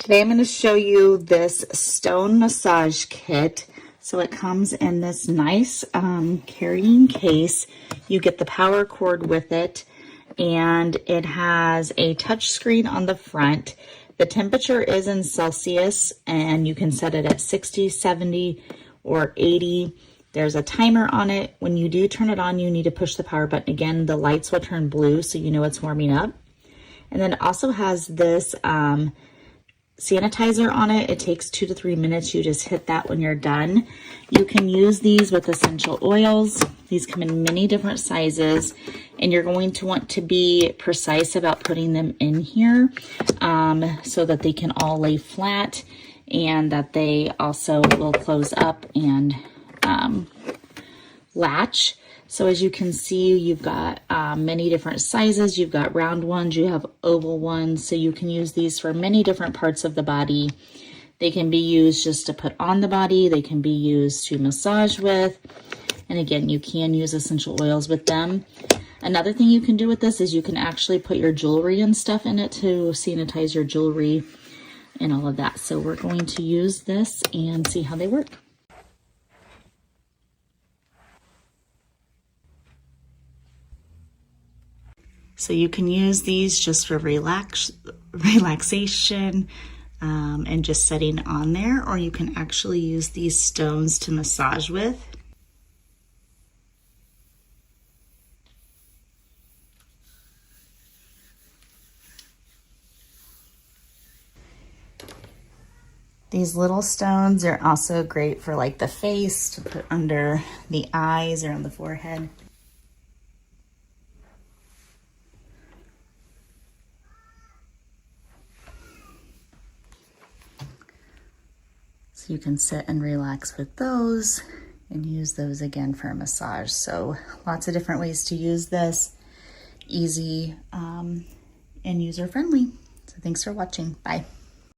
Today I'm going to show you this stone massage kit. So it comes in this nice carrying case. You get the power cord with it, and it has a touch screen on the front. The temperature is in Celsius, and you can set it at 60, 70, or 80. There's a timer on it. When you do turn it on, you need to push the power button again. The lights will turn blue so you know it's warming up. And then it also has this sanitizer on it. It takes 2 to 3 minutes. You just hit that when you're done. You can use these with essential oils. These come in many different sizes, and you're going to want to be precise about putting them in here so that they can all lay flat and that they also will close up and latch. So as you can see, you've got many different sizes. You've got round ones, you have oval ones, so you can use these for many different parts of the body. They can be used just to put on the body. They can be used to massage with. And again, you can use essential oils with them. Another thing you can do with this is you can actually put your jewelry and stuff in it to sanitize your jewelry and all of that. So we're going to use this and see how they work. So you can use these just for relaxation and just setting on there, or you can actually use these stones to massage with. These little stones are also great for like the face, to put under the eyes or on the forehead. So you can sit and relax with those and use those again for a massage. So lots of different ways to use this, easy and user friendly. So thanks for watching. Bye.